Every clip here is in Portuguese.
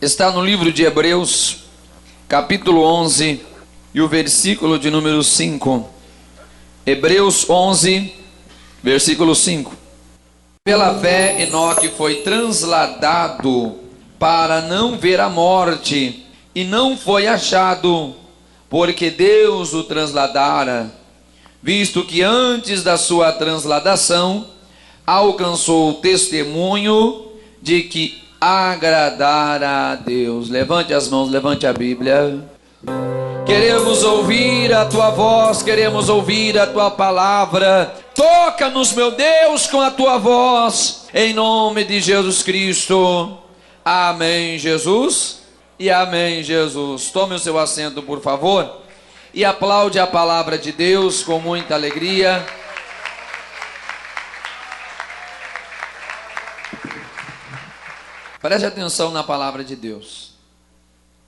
Está no livro de Hebreus, capítulo 11, e o versículo de número 5. Hebreus 11, versículo 5. Pela fé, Enoque foi transladado para não ver a morte, e não foi achado, porque Deus o transladara, visto que antes da sua transladação alcançou o testemunho de que agradara a Deus. Levante as mãos, levante a Bíblia. Queremos ouvir a tua voz, queremos ouvir a tua palavra. Toca-nos, meu Deus, com a tua voz, em nome de Jesus Cristo. Amém, Jesus, e amém, Jesus. Tome o seu assento, por favor, e aplaude a palavra de Deus com muita alegria. Preste atenção na palavra de Deus.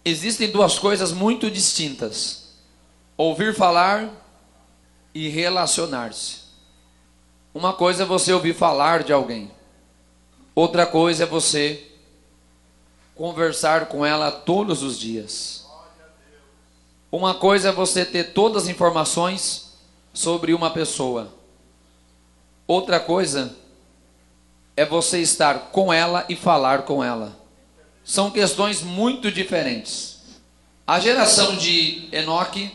Existem duas coisas muito distintas: ouvir falar e relacionar-se. Uma coisa é você ouvir falar de alguém, outra coisa é você conversar com ela todos os dias. Uma coisa é você ter todas as informações sobre uma pessoa, outra coisa é você estar com ela e falar com ela. São questões muito diferentes. A geração de Enoque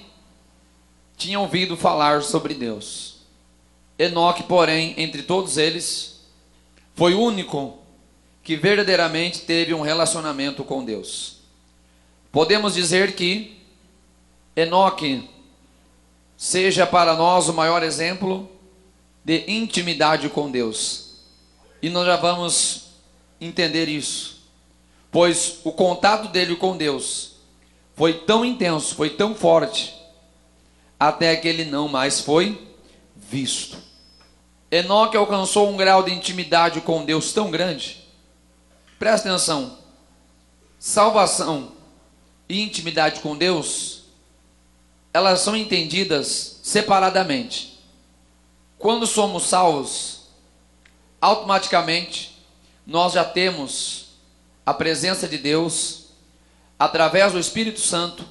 tinha ouvido falar sobre Deus. Enoque, porém, entre todos eles, foi o único que verdadeiramente teve um relacionamento com Deus. Podemos dizer que Enoque seja para nós o maior exemplo de intimidade com Deus. E nós já vamos entender isso, pois o contato dele com Deus foi tão intenso, foi tão forte, até que ele não mais foi visto. Enoque alcançou um grau de intimidade com Deus tão grande. Presta atenção: salvação e intimidade com Deus, elas são entendidas separadamente. Quando somos salvos, automaticamente nós já temos a presença de Deus através do Espírito Santo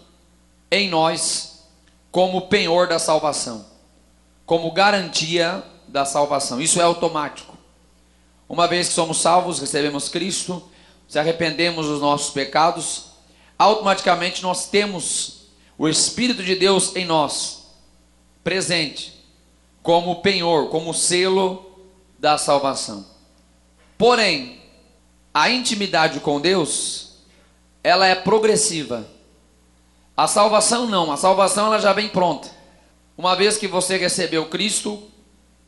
em nós, como penhor da salvação, como garantia da salvação. Isso é automático. Uma vez que somos salvos, recebemos Cristo, se arrependemos dos nossos pecados, automaticamente nós temos o Espírito de Deus em nós, presente, como penhor, como selo da salvação. Porém, a intimidade com Deus, ela é progressiva. A salvação não, a salvação ela já vem pronta. Uma vez que você recebeu Cristo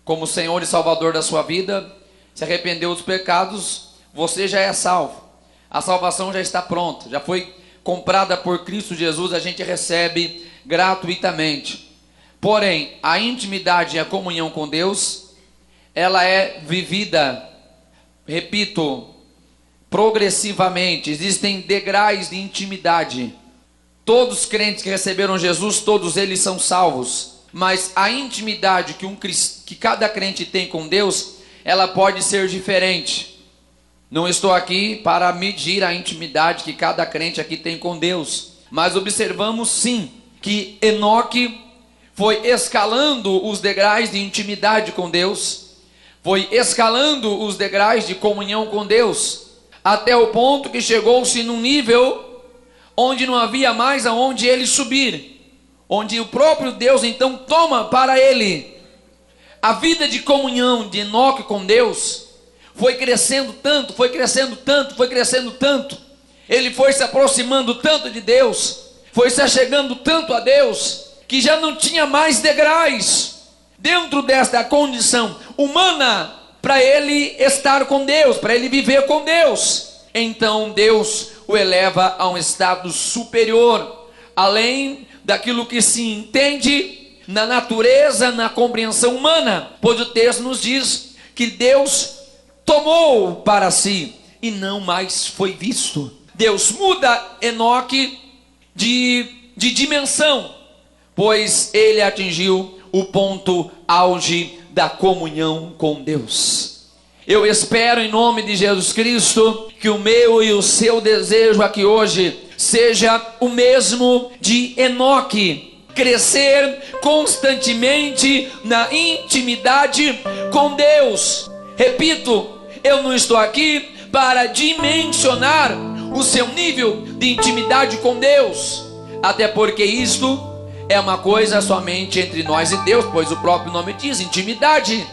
como Senhor e Salvador da sua vida, se arrependeu dos pecados, você já é salvo. A salvação já está pronta, já foi comprada por Cristo Jesus, a gente recebe gratuitamente. Porém, a intimidade e a comunhão com Deus, ela é vivida, repito, progressivamente. Existem degraus de intimidade. Todos os crentes que receberam Jesus, todos eles são salvos. Mas a intimidade que cada crente tem com Deus, ela pode ser diferente. Não estou aqui para medir a intimidade que cada crente aqui tem com Deus, mas observamos sim que Enoque foi escalando os degraus de intimidade com Deus, foi escalando os degraus de comunhão com Deus, até o ponto que chegou-se num nível onde não havia mais aonde ele subir, onde o próprio Deus então toma para ele. A vida de comunhão de Enoque com Deus foi crescendo tanto, foi crescendo tanto, foi crescendo tanto. Ele foi se aproximando tanto de Deus, foi se achegando tanto a Deus, que já não tinha mais degraus dentro desta condição humana para ele estar com Deus, para ele viver com Deus. Então Deus o eleva a um estado superior, além daquilo que se entende na natureza, na compreensão humana, pois o texto nos diz que Deus tomou para si e não mais foi visto. Deus muda Enoque de dimensão, pois ele atingiu o ponto auge da comunhão com Deus. Eu espero em nome de Jesus Cristo que o meu e o seu desejo aqui hoje seja o mesmo de Enoque, crescer constantemente na intimidade com Deus. Repito, eu não estou aqui para dimensionar o seu nível de intimidade com Deus, até porque isto é uma coisa somente entre nós e Deus, pois o próprio nome diz intimidade.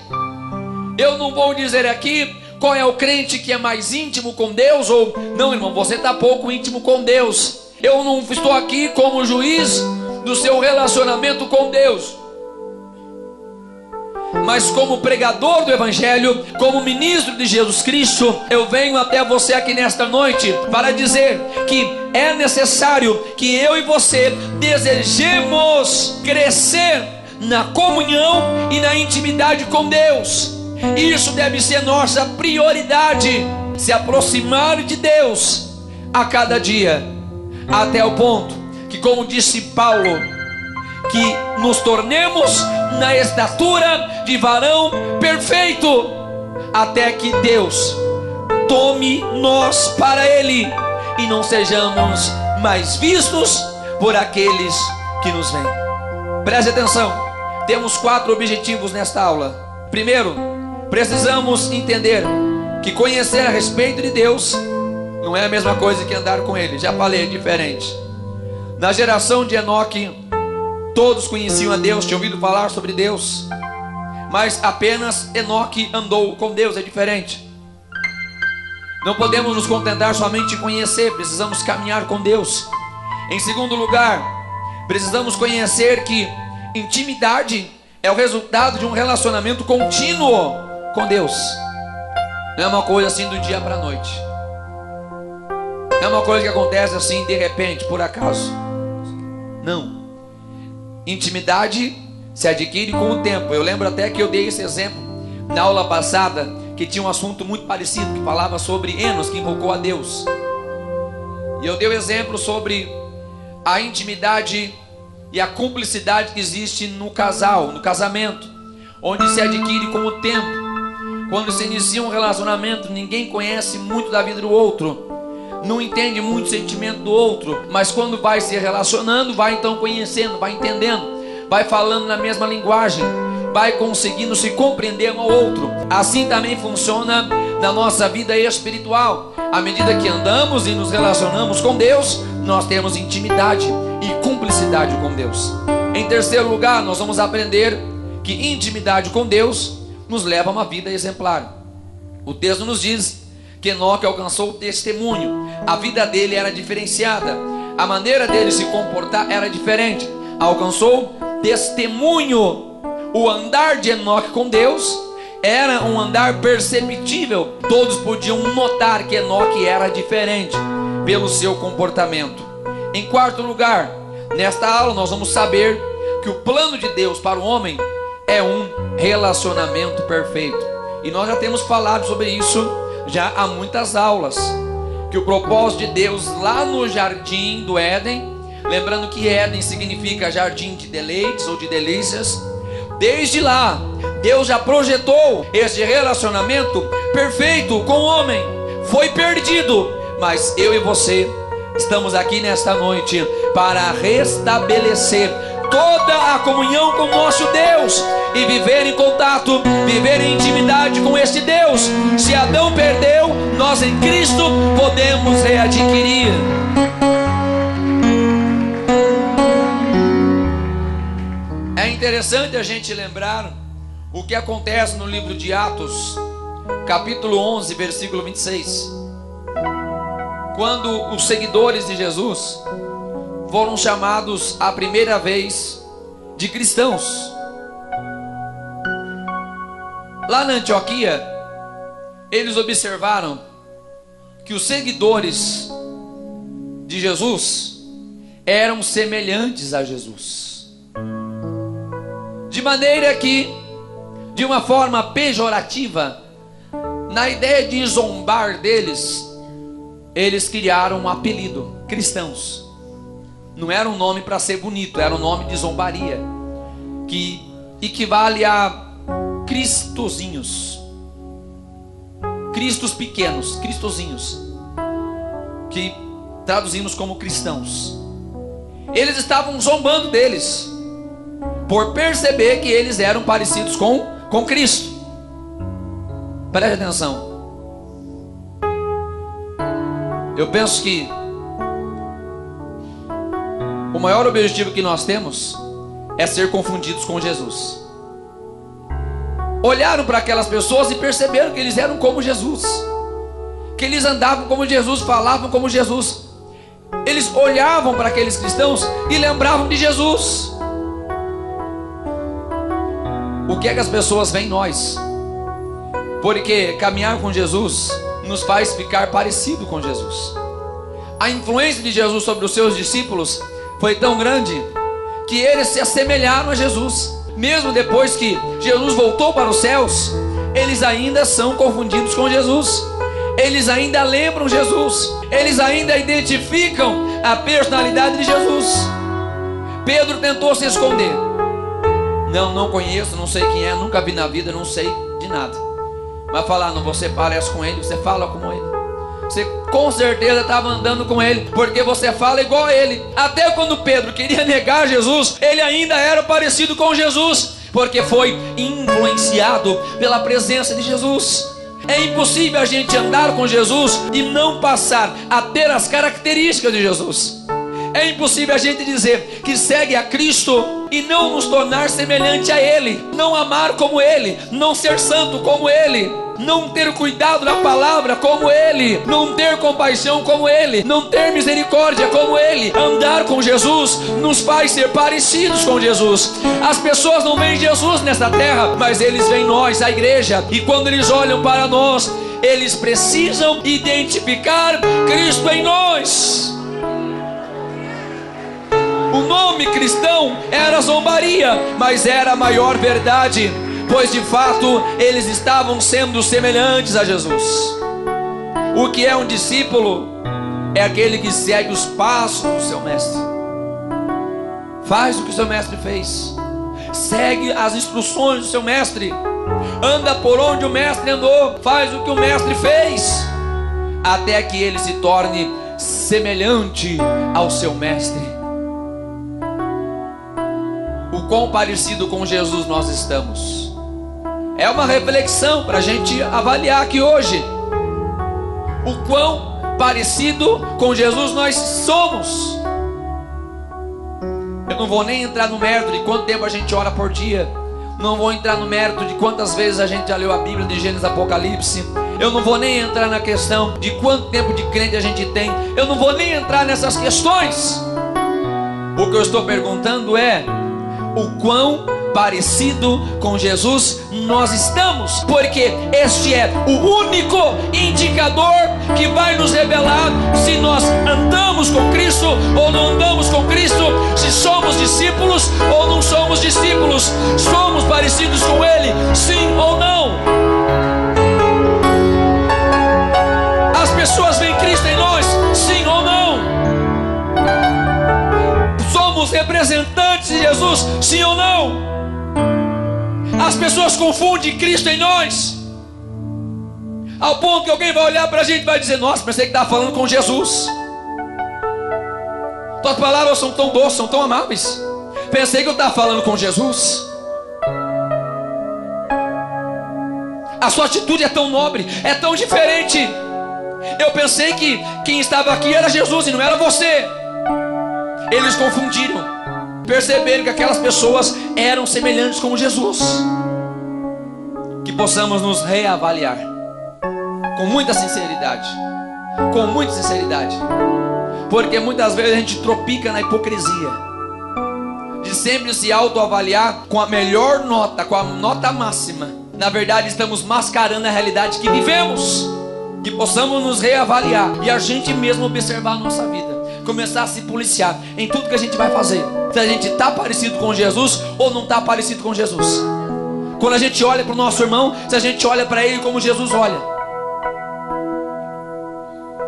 Eu não vou dizer aqui qual é o crente que é mais íntimo com Deus, ou não, irmão, você está pouco íntimo com Deus. Eu não estou aqui como juiz do seu relacionamento com Deus, mas como pregador do Evangelho, como ministro de Jesus Cristo, eu venho até você aqui nesta noite para dizer que é necessário que eu e você desejemos crescer na comunhão e na intimidade com Deus. Isso deve ser nossa prioridade, se aproximar de Deus a cada dia, até o ponto que, como disse Paulo, que nos tornemos na estatura de varão perfeito, até que Deus tome nós para Ele e não sejamos mais vistos por aqueles que nos veem. Preste atenção, temos 4 objetivos nesta aula. Primeiro, precisamos entender que conhecer a respeito de Deus não é a mesma coisa que andar com Ele. Já falei, é diferente. Na geração de Enoque, todos conheciam a Deus, tinham ouvido falar sobre Deus, mas apenas Enoque andou com Deus, é diferente. Não podemos nos contentar somente em conhecer, precisamos caminhar com Deus. Em segundo lugar, precisamos conhecer que intimidade é o resultado de um relacionamento contínuo com Deus. Não é uma coisa assim do dia para a noite, não é uma coisa que acontece assim de repente, por acaso. Não. Intimidade se adquire com o tempo. Eu lembro até que eu dei esse exemplo na aula passada, que tinha um assunto muito parecido, que falava sobre Enos, que invocou a Deus. E eu dei o exemplo sobre a intimidade e a cumplicidade que existe no casal, no casamento, onde se adquire com o tempo. Quando se inicia um relacionamento, ninguém conhece muito da vida do outro, não entende muito o sentimento do outro, mas quando vai se relacionando, vai então conhecendo, vai entendendo, vai falando na mesma linguagem, vai conseguindo se compreender um ao outro. Assim também funciona na nossa vida espiritual. À medida que andamos e nos relacionamos com Deus, nós temos intimidade e cumplicidade com Deus. Em terceiro lugar, nós vamos aprender que intimidade com Deus nos leva a uma vida exemplar. O texto nos diz que Enoque alcançou o testemunho. A vida dele era diferenciada, a maneira dele se comportar era diferente. Alcançou testemunho. O andar de Enoque com Deus era um andar perceptível. Todos podiam notar que Enoque era diferente pelo seu comportamento. Em quarto lugar, nesta aula nós vamos saber que o plano de Deus para o homem é um relacionamento perfeito. E nós já temos falado sobre isso já há muitas aulas, que o propósito de Deus lá no jardim do Éden, lembrando que Éden significa jardim de deleites ou de delícias, desde lá Deus já projetou esse relacionamento perfeito com o homem. Foi perdido, mas eu e você estamos aqui nesta noite para restabelecer toda a comunhão com o nosso Deus e viver em contato, viver em intimidade com este Deus. Se Adão perdeu, nós em Cristo podemos readquirir. É interessante a gente lembrar o que acontece no livro de Atos, capítulo 11, versículo 26. Quando os seguidores de Jesus foram chamados a primeira vez de cristãos. Lá na Antioquia, eles observaram que os seguidores de Jesus eram semelhantes a Jesus, de maneira que, de uma forma pejorativa, na ideia de zombar deles, eles criaram um apelido, cristãos. Não era um nome para ser bonito, era um nome de zombaria, que equivale a cristozinhos. cristos pequenos, cristozinhos, que traduzimos como cristãos. Eles estavam zombando deles, por perceber que eles eram parecidos com Cristo. Preste atenção. Eu penso que o maior objetivo que nós temos é ser confundidos com Jesus. Olharam para aquelas pessoas e perceberam que eles eram como Jesus, que eles andavam como Jesus, falavam como Jesus. Eles olhavam para aqueles cristãos e lembravam de Jesus. O que é que as pessoas veem em nós? Porque caminhar com Jesus nos faz ficar parecido com Jesus. A influência de Jesus sobre os seus discípulos foi tão grande que eles se assemelharam a Jesus. Mesmo depois que Jesus voltou para os céus, eles ainda são confundidos com Jesus. Eles ainda lembram Jesus. Eles ainda identificam a personalidade de Jesus. Pedro tentou se esconder. Não conheço, não sei quem é, nunca vi na vida, não sei de nada. Mas falaram, você parece com ele, você fala como ele. Você com certeza estava andando com ele, porque você fala igual a ele. Até quando Pedro queria negar Jesus, ele ainda era parecido com Jesus, porque foi influenciado pela presença de Jesus. É impossível a gente andar com Jesus e não passar a ter as características de Jesus. É impossível a gente dizer que segue a Cristo e não nos tornar semelhante a Ele, não amar como Ele, não ser santo como Ele, não ter cuidado da palavra como Ele, não ter compaixão como Ele, não ter misericórdia como Ele. Andar com Jesus nos faz ser parecidos com Jesus. As pessoas não veem Jesus nessa terra, mas eles veem nós, a igreja, e quando eles olham para nós, eles precisam identificar Cristo em nós. O nome cristão era zombaria, mas era a maior verdade, pois de fato eles estavam sendo semelhantes a Jesus. O que é um discípulo? É aquele que segue os passos do seu mestre. Faz o que o seu mestre fez, segue as instruções do seu mestre, anda por onde o mestre andou, faz o que o mestre fez, até que ele se torne semelhante ao seu mestre. O quão parecido com Jesus nós estamos? É uma reflexão para a gente avaliar aqui hoje. O quão parecido com Jesus nós somos. Eu não vou nem entrar no mérito de quanto tempo a gente ora por dia. Não vou entrar no mérito de quantas vezes a gente já leu a Bíblia de Gênesis a Apocalipse. Eu não vou nem entrar na questão de quanto tempo de crente a gente tem. Eu não vou nem entrar nessas questões. O que eu estou perguntando é o quão parecido com Jesus nós estamos, porque este é o único indicador que vai nos revelar se nós andamos com Cristo ou não andamos com Cristo, se somos discípulos ou não somos discípulos, somos parecidos com Ele, sim ou não. As pessoas veem Cristo em nós, sim ou não? Somos representantes de Jesus, sim ou não? As pessoas confundem Cristo em nós, ao ponto que alguém vai olhar para a gente e vai dizer: nossa, pensei que estava falando com Jesus. Tuas palavras são tão doces, são tão amáveis. Pensei que eu estava falando com Jesus. A sua atitude é tão nobre, é tão diferente. Eu pensei que quem estava aqui era Jesus e não era você. Eles confundiram, perceberam que aquelas pessoas eram semelhantes com Jesus. Que possamos nos reavaliar com muita sinceridade, porque muitas vezes a gente tropica na hipocrisia de sempre se autoavaliar com a melhor nota, com a nota máxima. Na verdade estamos mascarando a realidade que vivemos. Que possamos nos reavaliar e a gente mesmo observar a nossa vida, começar a se policiar em tudo que a gente vai fazer, se a gente está parecido com Jesus ou não está parecido com Jesus. Quando a gente olha para o nosso irmão, se a gente olha para ele como Jesus olha.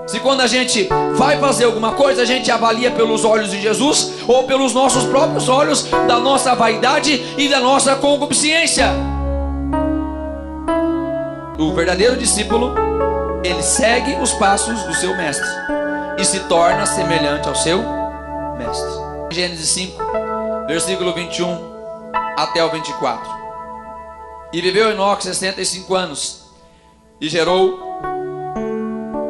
Se quando a gente vai fazer alguma coisa, a gente avalia pelos olhos de Jesus ou pelos nossos próprios olhos, da nossa vaidade e da nossa concupiscência. o verdadeiro discípulo, ele segue os passos do seu mestre e se torna semelhante ao seu mestre. Gênesis 5, versículo 21 até o 24. E viveu Enoque 65 anos e gerou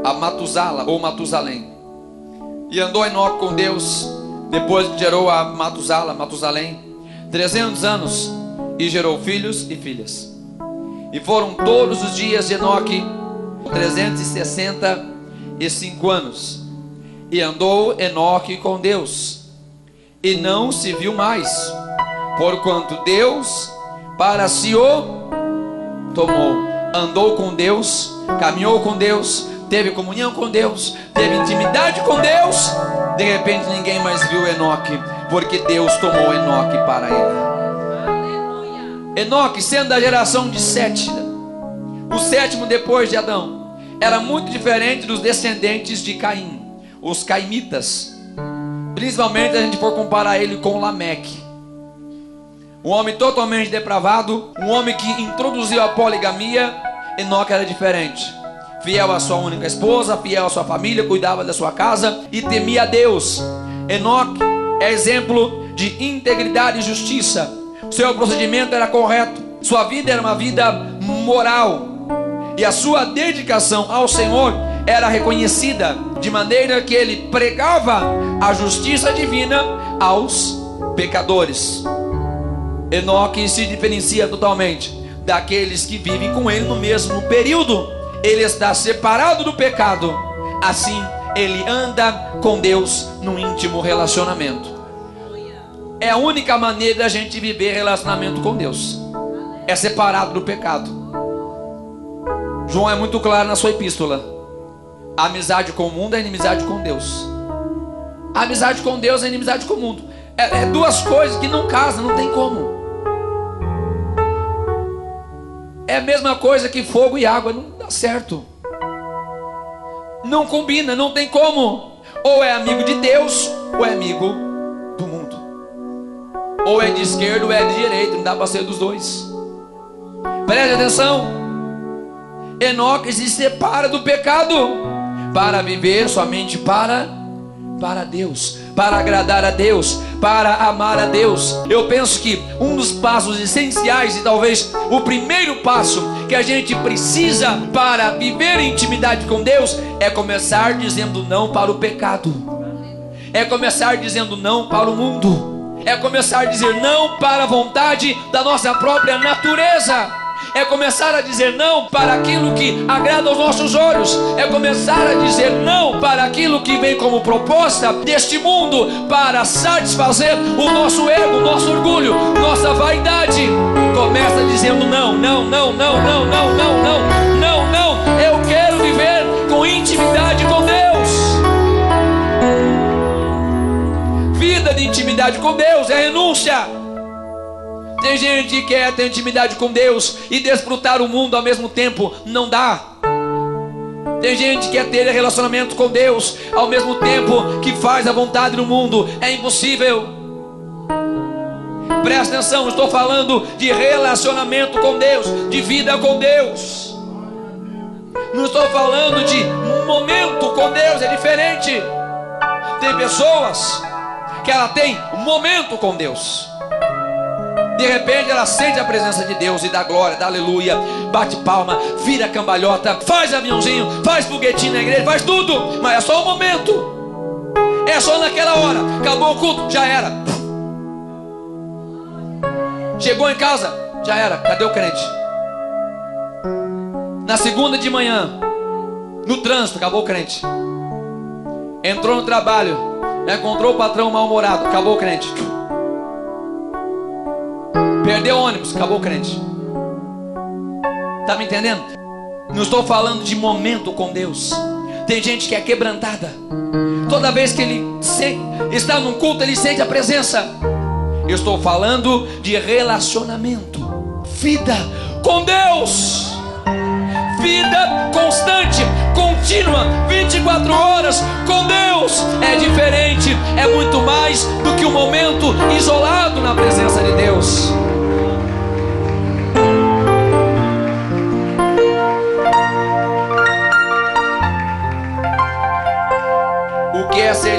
a Matusala, ou Matusalém. E andou Enoque com Deus, depois que gerou a Matusalém, 300 anos, e gerou filhos e filhas. E foram todos os dias de Enoque 365 anos. E andou Enoque com Deus, e não se viu mais, porquanto Deus para si o tomou. Andou com Deus, caminhou com Deus, teve comunhão com Deus, teve intimidade com Deus. De repente ninguém mais viu Enoque, porque Deus tomou Enoque para ele. Enoque, sendo da geração de Sete, o sétimo depois de Adão, era muito diferente dos descendentes de Caim, os caimitas. Principalmente se a gente for comparar ele com Lameque, um homem totalmente depravado, um homem que introduziu a poligamia. Enoque era diferente, fiel à sua única esposa, fiel à sua família, cuidava da sua casa e temia a Deus. Enoque é exemplo de integridade e justiça. Seu procedimento era correto, sua vida era uma vida moral, e a sua dedicação ao Senhor era reconhecida, de maneira que ele pregava a justiça divina aos pecadores. Enoque se diferencia totalmente daqueles que vivem com ele no mesmo período. Ele está separado do pecado, assim ele anda com Deus num íntimo relacionamento. É a única maneira da gente viver relacionamento com Deus, é separado do pecado. João é muito claro na sua epístola: a amizade com o mundo é inimizade com Deus. A amizade com Deus é inimizade com o mundo. É duas coisas que não casam, não tem como. É a mesma coisa que fogo e água, não dá certo. Não combina, não tem como. Ou é amigo de Deus, ou é amigo do mundo. Ou é de esquerda ou é de direita, não dá para ser dos dois. Preste atenção. Enoque se separa do pecado para viver somente para Deus, para agradar a Deus, para amar a Deus. Eu penso que um dos passos essenciais, e talvez o primeiro passo que a gente precisa para viver em intimidade com Deus, é começar dizendo não para o pecado, é começar dizendo não para o mundo, é começar a dizer não para a vontade da nossa própria natureza, é começar a dizer não para aquilo que agrada aos nossos olhos, é começar a dizer não para aquilo que vem como proposta deste mundo, para satisfazer o nosso ego, nosso orgulho, nossa vaidade. Começa dizendo não, não, não, não, não, não, não, não, não, não. Eu quero viver com intimidade com Deus. Vida de intimidade com Deus é renúncia. Tem gente que quer ter intimidade com Deus e desfrutar o mundo ao mesmo tempo, não dá. Tem gente que quer ter relacionamento com Deus ao mesmo tempo que faz a vontade do mundo, é impossível. Presta atenção, estou falando de relacionamento com Deus, de vida com Deus. Não estou falando de momento com Deus, é diferente. Tem pessoas que ela tem um momento com Deus, de repente ela sente a presença de Deus e dá glória, dá aleluia, bate palma, vira cambalhota, faz aviãozinho, faz foguetinho na igreja, faz tudo, mas é só um momento, é só naquela hora. Acabou o culto, já era. Chegou em casa, já era. Cadê o crente? Na segunda de manhã, no trânsito, acabou o crente. Entrou no trabalho, encontrou o patrão mal-humorado, acabou o crente. Perdeu o ônibus, acabou o crente. Tá me entendendo? Não estou falando de momento com Deus. Tem gente que é quebrantada. Toda vez que ele está num culto, ele sente a presença. Eu estou falando de relacionamento, vida com Deus, vida constante, contínua, 24 horas com Deus. É diferente, é muito mais do que um momento isolado na presença de Deus.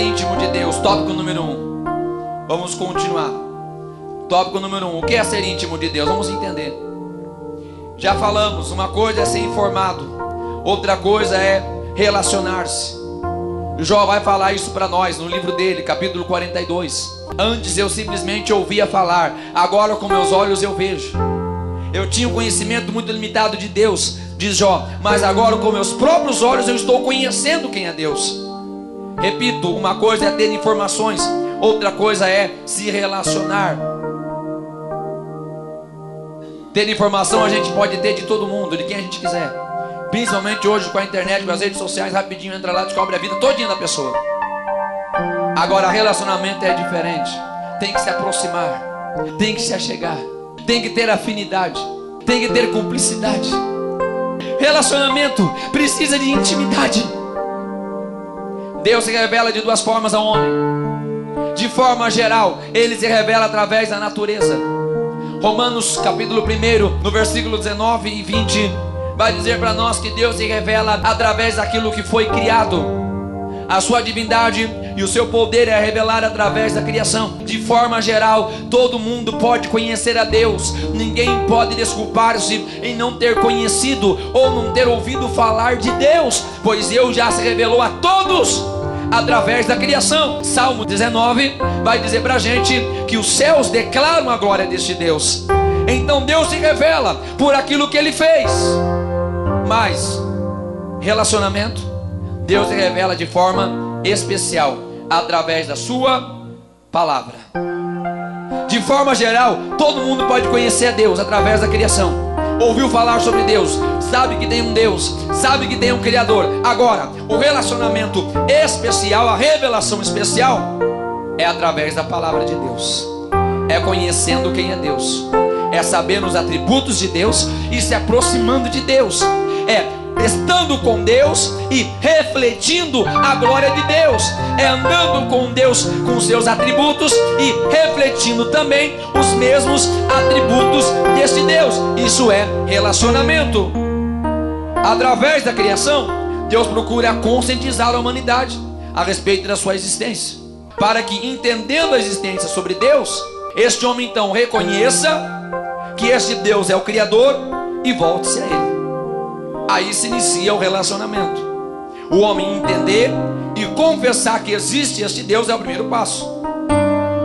íntimo de Deus? Tópico número 1. Vamos continuar. Tópico número 1. O que é ser íntimo de Deus? Vamos entender. Já falamos, uma coisa é ser informado, outra coisa é relacionar-se. Jó vai falar isso para nós no livro dele, capítulo 42. Antes eu simplesmente ouvia falar, agora com meus olhos eu vejo. Eu tinha um conhecimento muito limitado de Deus, diz Jó, mas agora com meus próprios olhos eu estou conhecendo quem é Deus. Repito, uma coisa é ter informações, outra coisa é se relacionar. Ter informação a gente pode ter de todo mundo, de quem a gente quiser. Principalmente hoje com a internet, com as redes sociais, rapidinho entra lá, descobre a vida todinha da pessoa. Agora relacionamento é diferente. Tem que se aproximar, tem que se achegar, tem que ter afinidade, tem que ter cumplicidade. Relacionamento precisa de intimidade. Deus se revela de duas formas ao homem. De forma geral, Ele se revela através da natureza. Romanos capítulo 1, no versículo 19 e 20, vai dizer para nós que Deus se revela através daquilo que foi criado. A sua divindade e o seu poder é revelado através da criação. De forma geral, todo mundo pode conhecer a Deus. Ninguém pode desculpar-se em não ter conhecido ou não ter ouvido falar de Deus, pois Deus já se revelou a todos através da criação. Salmo 19 vai dizer pra gente que os céus declaram a glória deste Deus. Então Deus se revela por aquilo que Ele fez. Mas relacionamento, Deus se revela de forma especial através da sua palavra. De forma geral, todo mundo pode conhecer a Deus através da criação. Ouviu falar sobre Deus, sabe que tem um Deus, sabe que tem um Criador. Agora, o relacionamento especial, a revelação especial, é através da palavra de Deus. É conhecendo quem é Deus, é sabendo os atributos de Deus e se aproximando de Deus. É estando com Deus e refletindo a glória de Deus. É andando com Deus, com seus atributos e refletindo também os mesmos atributos deste Deus. Isso é relacionamento. Através da criação, Deus procura conscientizar a humanidade a respeito da sua existência, para que, entendendo a existência sobre Deus, este homem então reconheça que este Deus é o Criador e volte-se a Ele. Aí se inicia o relacionamento. O homem entender e confessar que existe este Deus é o primeiro passo.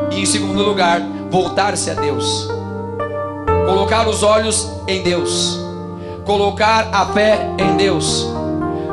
E em segundo lugar, voltar-se a Deus. Colocar os olhos em Deus. Colocar a fé em Deus.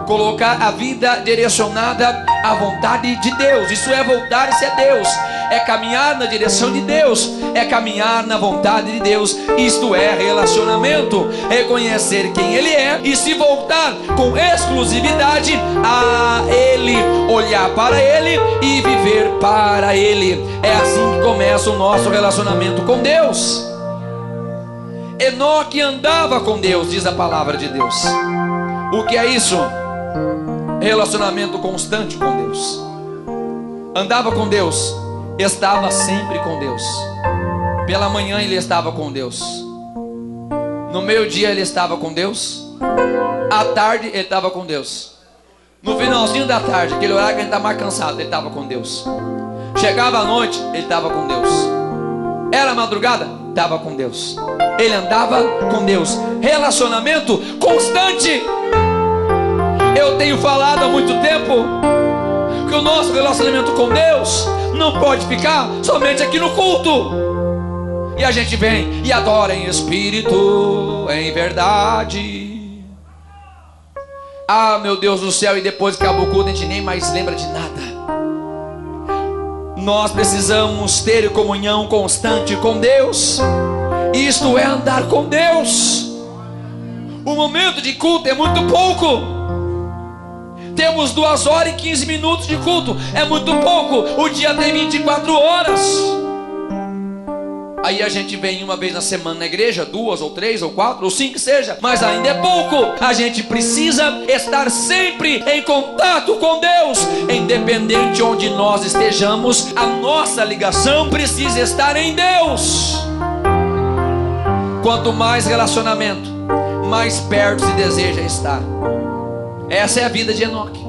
Colocar a vida direcionada à vontade de Deus. Isso é voltar-se a Deus. É caminhar na direção de Deus. É caminhar na vontade de Deus. Isto é relacionamento. Reconhecer quem Ele é e se voltar com exclusividade a Ele. Olhar para Ele e viver para Ele. É assim que começa o nosso relacionamento com Deus. Enoque andava com Deus, diz a palavra de Deus. O que é isso? Relacionamento constante com Deus. Andava com Deus, estava sempre com Deus. Pela manhã ele estava com Deus, no meio-dia ele estava com Deus, à tarde ele estava com Deus, no finalzinho da tarde, aquele horário que ele está mais cansado, ele estava com Deus. Chegava a noite, ele estava com Deus. Era madrugada, estava com Deus. Ele andava com Deus. Relacionamento constante. Eu tenho falado há muito tempo que o nosso relacionamento com Deus não pode ficar somente aqui no culto. E a gente vem e adora em espírito, em verdade. Ah, meu Deus do céu, e depois que acaba o culto a gente nem mais lembra de nada. Nós precisamos ter comunhão constante com Deus. Isto é andar com Deus. O momento de culto é muito pouco. Temos 2 horas e 15 minutos de culto. É muito pouco. O dia tem 24 horas. Aí a gente vem uma vez na semana na igreja, 2 ou 3 ou 4 ou 5 que seja, mas ainda é pouco. A gente precisa estar sempre em contato com Deus. Independente onde nós estejamos, a nossa ligação precisa estar em Deus. Quanto mais relacionamento, mais perto se deseja estar. Essa é a vida de Enoque.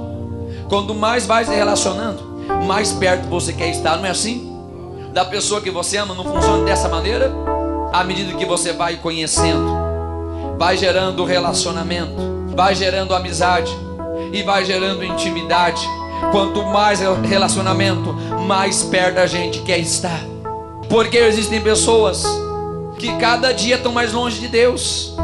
Quanto mais vai se relacionando, mais perto você quer estar, não é assim? Da pessoa que você ama não funciona dessa maneira? À medida que você vai conhecendo, vai gerando relacionamento, vai gerando amizade e vai gerando intimidade. Quanto mais relacionamento, mais perto a gente quer estar. Porque existem pessoas que cada dia estão mais longe de Deus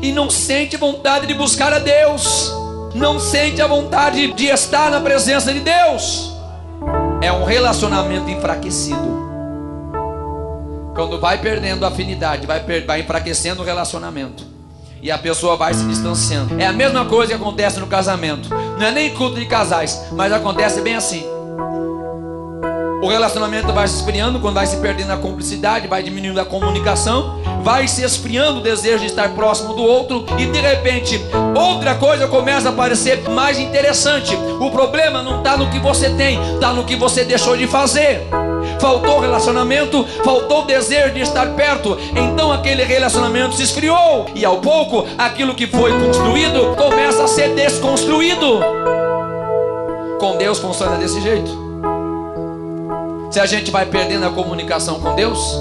e não sente vontade de buscar a Deus, não sente a vontade de estar na presença de Deus. É um relacionamento enfraquecido. Quando vai perdendo a afinidade, vai enfraquecendo o relacionamento e a pessoa vai se distanciando. É a mesma coisa que acontece no casamento. Não é nem culto de casais, mas acontece bem assim. O relacionamento vai se esfriando quando vai se perdendo a cumplicidade, vai diminuindo a comunicação, vai se esfriando o desejo de estar próximo do outro, e de repente outra coisa começa a parecer mais interessante. O problema não está no que você tem, está no que você deixou de fazer. Faltou relacionamento, faltou o desejo de estar perto, então aquele relacionamento se esfriou, e ao pouco aquilo que foi construído começa a ser desconstruído. Com Deus funciona desse jeito. Se a gente vai perdendo a comunicação com Deus,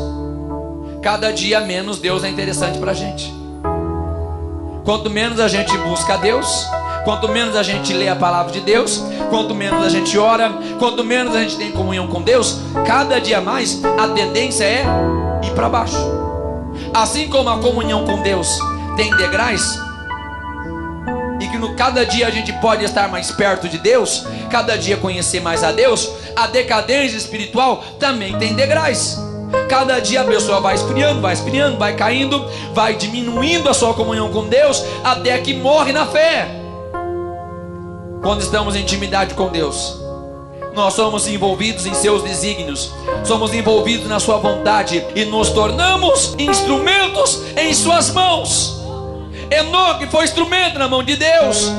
cada dia menos Deus é interessante para a gente. Quanto menos a gente busca a Deus, quanto menos a gente lê a palavra de Deus, quanto menos a gente ora, quanto menos a gente tem comunhão com Deus, cada dia mais a tendência é ir para baixo. Assim como a comunhão com Deus tem degraus, e que no cada dia a gente pode estar mais perto de Deus, cada dia conhecer mais a Deus, a decadência espiritual também tem degraus. Cada dia a pessoa vai esfriando, vai caindo, vai diminuindo a sua comunhão com Deus, até que morre na fé. Quando estamos em intimidade com Deus, nós somos envolvidos em seus desígnios, somos envolvidos na sua vontade e nos tornamos instrumentos em suas mãos. Enoque foi instrumento na mão de Deus,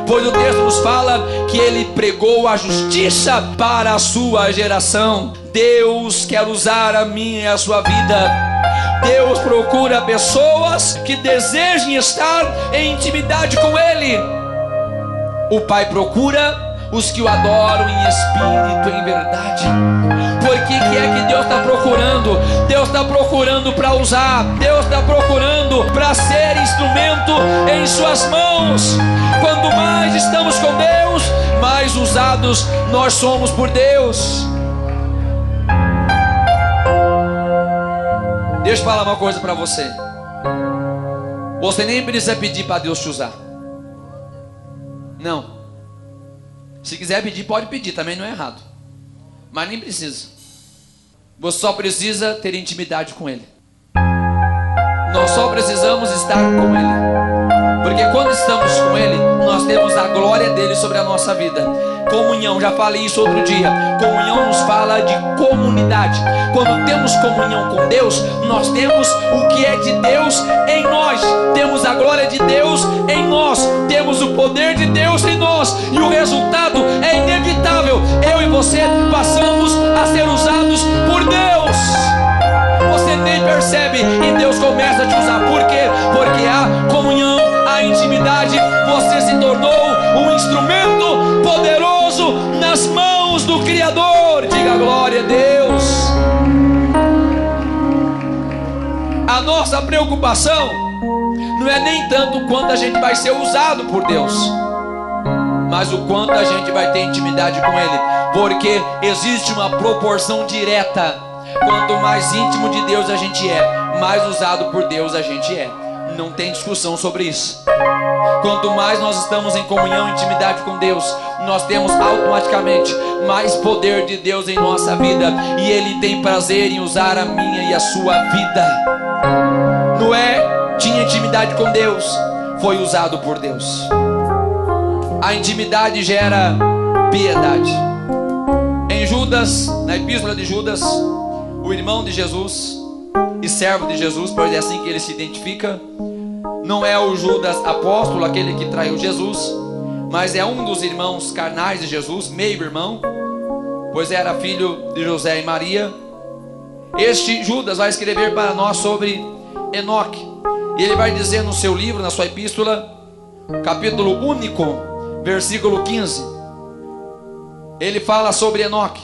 pois o texto nos fala que ele pregou a justiça para a sua geração. Deus quer usar a minha e a sua vida. Deus procura pessoas que desejem estar em intimidade com Ele. O Pai procura os que o adoram em espírito e em verdade. Por que é que Deus está procurando? Deus está procurando para usar, Deus está procurando para ser instrumento em suas mãos. Quanto mais estamos com Deus, mais usados nós somos por Deus. Deixa eu falar uma coisa para você. Você nem precisa pedir para Deus te usar. Não. Se quiser pedir, pode pedir, também não é errado. Mas nem precisa. Você só precisa ter intimidade com Ele. Nós só precisamos estar com Ele. Porque quando estamos com Ele, nós temos a glória dele sobre a nossa vida. Comunhão, já falei isso outro dia. Comunhão nos fala de comunidade. Quando temos comunhão com Deus, nós temos o que é de Deus em nós. Temos a glória de Deus em nós. Temos o poder de Deus em nós. E o resultado é inevitável. Eu e você passamos a ser usados por Deus. Você nem percebe e Deus começa a te usar. Por quê? Porque a comunhão, a intimidade, você se tornou um instrumento poderoso nas mãos do Criador. Diga glória a Deus. A nossa preocupação não é nem tanto o quanto a gente vai ser usado por Deus, mas o quanto a gente vai ter intimidade com Ele. Porque existe uma proporção direta. Quanto mais íntimo de Deus a gente é, mais usado por Deus a gente é. Não tem discussão sobre isso. Quanto mais nós estamos em comunhão, intimidade com Deus, nós temos automaticamente mais poder de Deus em nossa vida. E Ele tem prazer em usar a minha e a sua vida. Noé tinha intimidade com Deus, foi usado por Deus. A intimidade gera piedade. Em Judas, na epístola de Judas, o irmão de Jesus e servo de Jesus, pois é assim que ele se identifica, não é o Judas apóstolo, aquele que traiu Jesus, mas é um dos irmãos carnais de Jesus, meio irmão, pois era filho de José e Maria. Este Judas vai escrever para nós sobre Enoque, e ele vai dizer no seu livro, na sua epístola, capítulo único, versículo 15, ele fala sobre Enoque,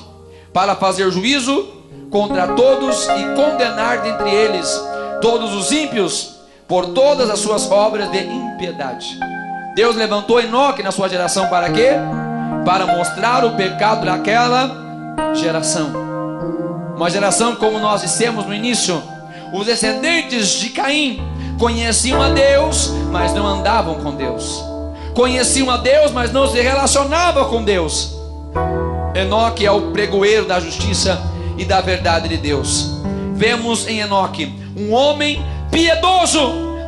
para fazer juízo contra todos e condenar dentre eles todos os ímpios por todas as suas obras de impiedade. Deus levantou Enoque na sua geração para quê? Para mostrar o pecado daquela geração. Uma geração, como nós dissemos no início, os descendentes de Caim conheciam a Deus, mas não andavam com Deus. Conheciam a Deus, mas não se relacionavam com Deus. Enoque é o pregoeiro da justiça e da verdade de Deus. Vemos em Enoque um homem piedoso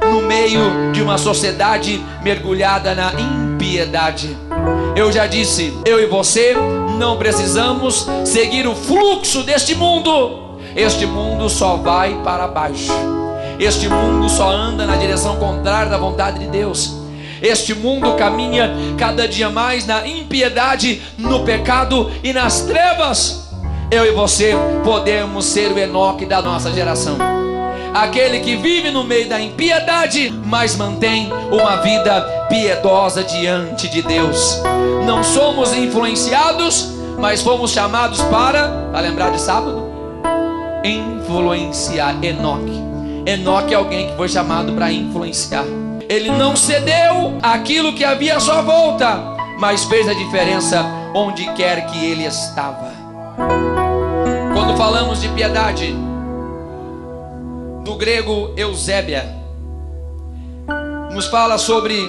no meio de uma sociedade mergulhada na impiedade. Eu já disse, eu e você não precisamos seguir o fluxo deste mundo. Este mundo só vai para baixo. Este mundo só anda na direção contrária da vontade de Deus. Este mundo caminha cada dia mais na impiedade, no pecado e nas trevas. Eu e você podemos ser o Enoque da nossa geração. Aquele que vive no meio da impiedade, mas mantém uma vida piedosa diante de Deus. Não somos influenciados, mas fomos chamados para lembrar de sábado? Influenciar. Enoque é alguém que foi chamado para influenciar. Ele não cedeu àquilo que havia à sua volta, mas fez a diferença onde quer que ele estava. Quando falamos de piedade, do grego eusébia, nos fala sobre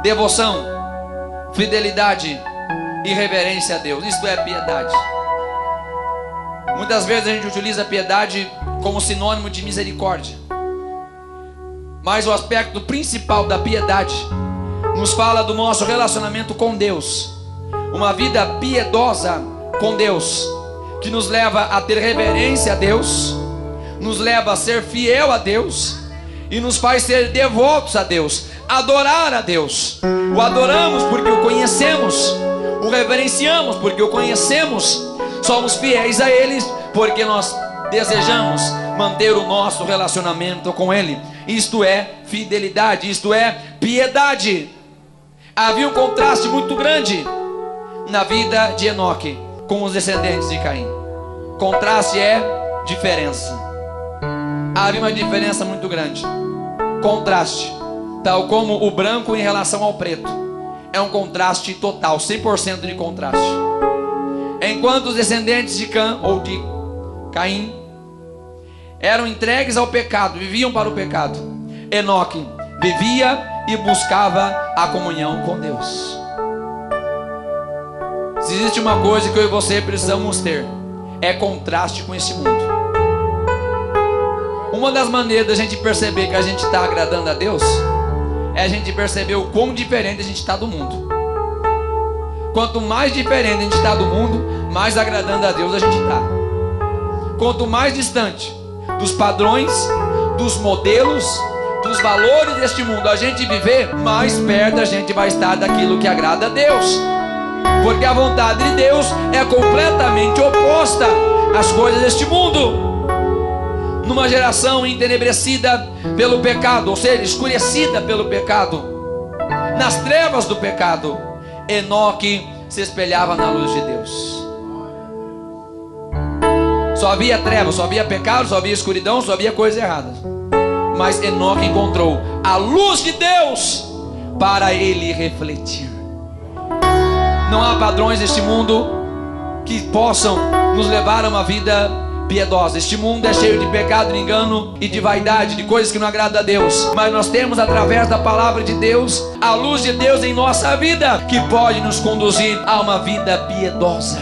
devoção, fidelidade e reverência a Deus. Isto é piedade. Muitas vezes a gente utiliza a piedade como sinônimo de misericórdia, mas o aspecto principal da piedade nos fala do nosso relacionamento com Deus. Uma vida piedosa com Deus, que nos leva a ter reverência a Deus, nos leva a ser fiel a Deus e nos faz ser devotos a Deus, adorar a Deus. O adoramos porque o conhecemos, o reverenciamos porque o conhecemos, somos fiéis a Ele porque nós desejamos manter o nosso relacionamento com Ele. Isto é fidelidade, isto é piedade. Havia um contraste muito grande na vida de Enoque com os descendentes de Caim. Contraste é diferença. Havia uma diferença muito grande. Contraste, tal como o branco em relação ao preto, é um contraste total, 100% de contraste. Enquanto os descendentes de Cã ou de Caim eram entregues ao pecado, viviam para o pecado, Enoque vivia e buscava a comunhão com Deus. Se existe uma coisa que eu e você precisamos ter, é contraste com esse mundo. Uma das maneiras da gente perceber que a gente está agradando a Deus é a gente perceber o quão diferente a gente está do mundo. Quanto mais diferente a gente está do mundo, mais agradando a Deus a gente está. Quanto mais distante dos padrões, dos modelos, dos valores deste mundo a gente viver, mais perto a gente vai estar daquilo que agrada a Deus. Porque a vontade de Deus é completamente oposta às coisas deste mundo. Numa geração entenebrecida pelo pecado, ou seja, escurecida pelo pecado, nas trevas do pecado, Enoque se espelhava na luz de Deus. Só havia trevas, só havia pecado, só havia escuridão, só havia coisas erradas. Mas Enoque encontrou a luz de Deus para ele refletir. Não há padrões deste mundo que possam nos levar a uma vida piedosa. Este mundo é cheio de pecado, de engano e de vaidade, de coisas que não agradam a Deus. Mas nós temos, através da palavra de Deus, a luz de Deus em nossa vida, que pode nos conduzir a uma vida piedosa.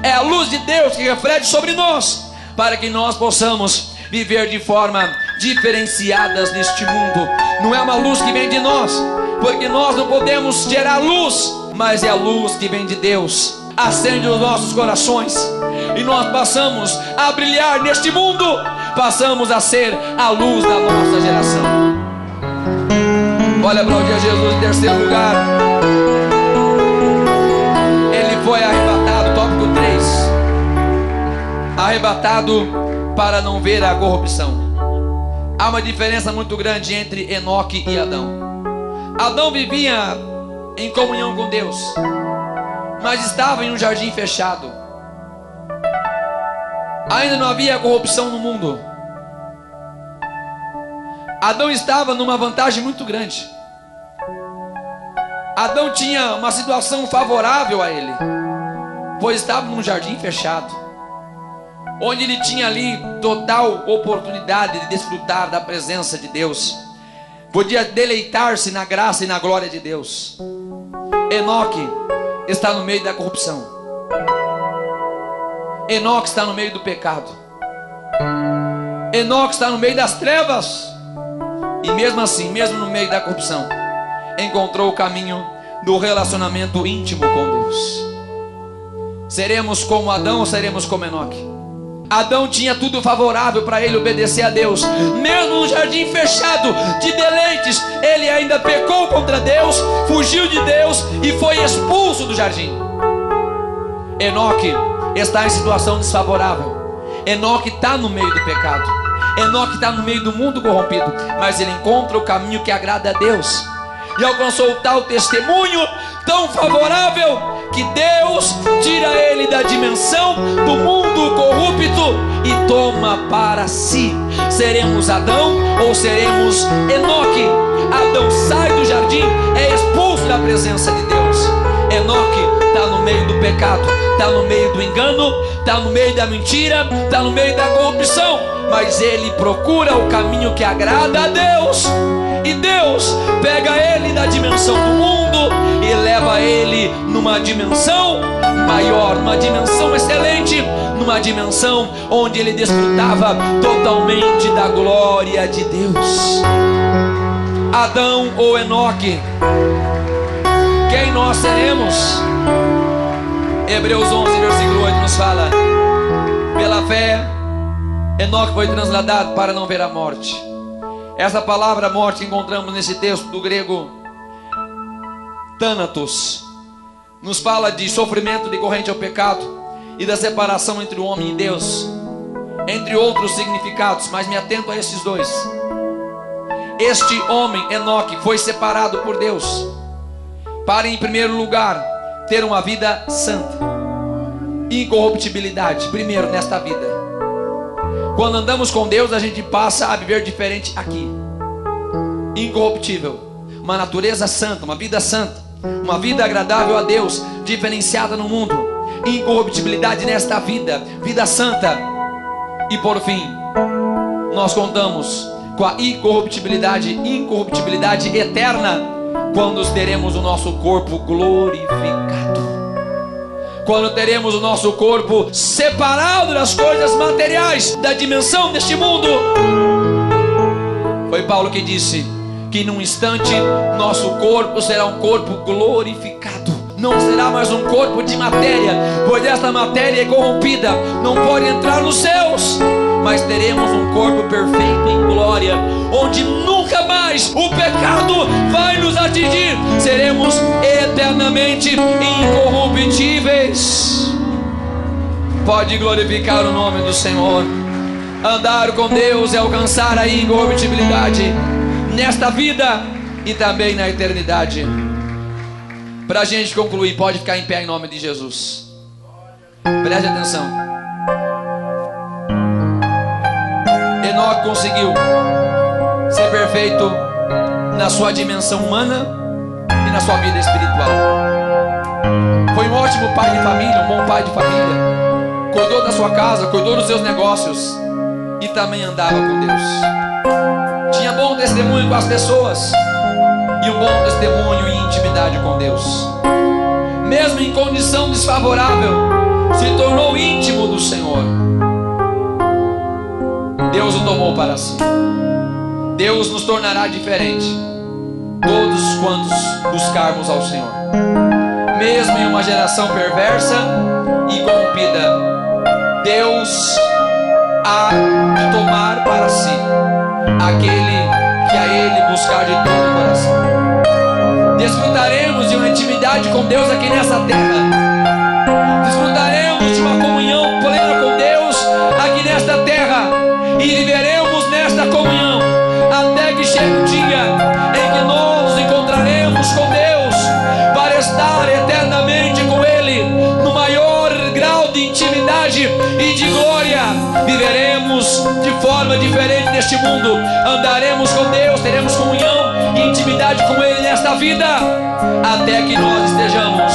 É a luz de Deus que reflete sobre nós, para que nós possamos viver de forma diferenciadas neste mundo. Não é uma luz que vem de nós, porque nós não podemos gerar luz, mas é a luz que vem de Deus. Acende os nossos corações e nós passamos a brilhar neste mundo, passamos a ser a luz da nossa geração. Olha para onde é Jesus em terceiro lugar. Ele foi arrebatado, tópico 3. Arrebatado para não ver a corrupção. Há uma diferença muito grande entre Enoque e Adão. Adão vivia em comunhão com Deus. mas estava em um jardim fechado. Ainda não havia corrupção no mundo. Adão estava numa vantagem muito grande. Adão tinha uma situação favorável a ele, pois estava num jardim fechado, onde ele tinha ali total oportunidade de desfrutar da presença de Deus, podia deleitar-se na graça e na glória de Deus. Enoque está no meio da corrupção. Enoque está no meio do pecado. Enoque está no meio das trevas. E mesmo assim, mesmo no meio da corrupção, encontrou o caminho do relacionamento íntimo com Deus. Seremos como Adão ou seremos como Enoque? Adão tinha tudo favorável para ele obedecer a Deus. Mesmo no jardim fechado de deleites, ele ainda pecou contra Deus, fugiu de Deus e foi expulso do jardim. Enoque está em situação desfavorável. Enoque está no meio do pecado. Enoque está no meio do mundo corrompido, mas ele encontra o caminho que agrada a Deus, e alcançou tal testemunho tão favorável que Deus tira ele da dimensão do mundo corrupto e toma para si. Seremos Adão ou seremos Enoque? Adão sai do jardim, é expulso da presença de Deus. Enoque está no meio do pecado, está no meio do engano, está no meio da mentira, está no meio da corrupção, mas ele procura o caminho que agrada a Deus. E Deus pega ele da dimensão do mundo e leva ele numa dimensão maior, numa dimensão excelente, numa dimensão onde ele desfrutava totalmente da glória de Deus. Adão ou Enoque? Quem nós seremos? Hebreus 11, versículo 8 nos fala: pela fé, Enoque foi transladado para não ver a morte. Essa palavra morte encontramos nesse texto do grego Thanatos. Nos fala de sofrimento decorrente ao pecado e da separação entre o homem e Deus, entre outros significados, mas me atento a esses dois. Este homem, Enoque, foi separado por Deus para, em primeiro lugar, ter uma vida santa, incorruptibilidade, primeiro nesta vida. Quando andamos com Deus, a gente passa a viver diferente aqui. Incorruptível, uma natureza santa, uma vida santa, uma vida agradável a Deus, diferenciada no mundo. Incorruptibilidade nesta vida, vida santa. E por fim, nós contamos com a incorruptibilidade eterna, quando teremos o nosso corpo glorificado, quando teremos o nosso corpo separado das coisas materiais, da dimensão deste mundo. Foi Paulo que disse que num instante nosso corpo será um corpo glorificado. Não será mais um corpo de matéria, pois esta matéria é corrompida, não pode entrar nos céus. Mas teremos um corpo perfeito em glória, onde nunca mais o pecado vai nos atingir. Seremos eternamente incorruptíveis. Pode glorificar o nome do Senhor. Andar com Deus é alcançar a incorruptibilidade nesta vida e também na eternidade. Para a gente concluir, pode ficar em pé em nome de Jesus. Preste atenção. Enoque conseguiu ser perfeito na sua dimensão humana e na sua vida espiritual. Foi um ótimo pai de família, um bom pai de família. Cuidou da sua casa, cuidou dos seus negócios e também andava com Deus. Tinha bom testemunho com as pessoas e um bom testemunho e intimidade com Deus. Mesmo em condição desfavorável, se tornou íntimo do Senhor. Deus o tomou para si. Deus nos tornará diferente, todos quantos buscarmos ao Senhor. Mesmo em uma geração perversa e corrompida, Deus há de tomar para si aquele que a Ele buscar de todo o coração. Desfrutaremos de uma intimidade com Deus aqui nessa terra. Desfrutaremos de uma comunhão plena com Deus aqui nesta terra. E viveremos nesta comunhão até que chegue o dia em que nós nos encontraremos com Deus para estar eternamente com Ele. majestade e de glória. Viveremos de forma diferente neste mundo. Andaremos com Deus, teremos comunhão e intimidade com Ele nesta vida, até que nós estejamos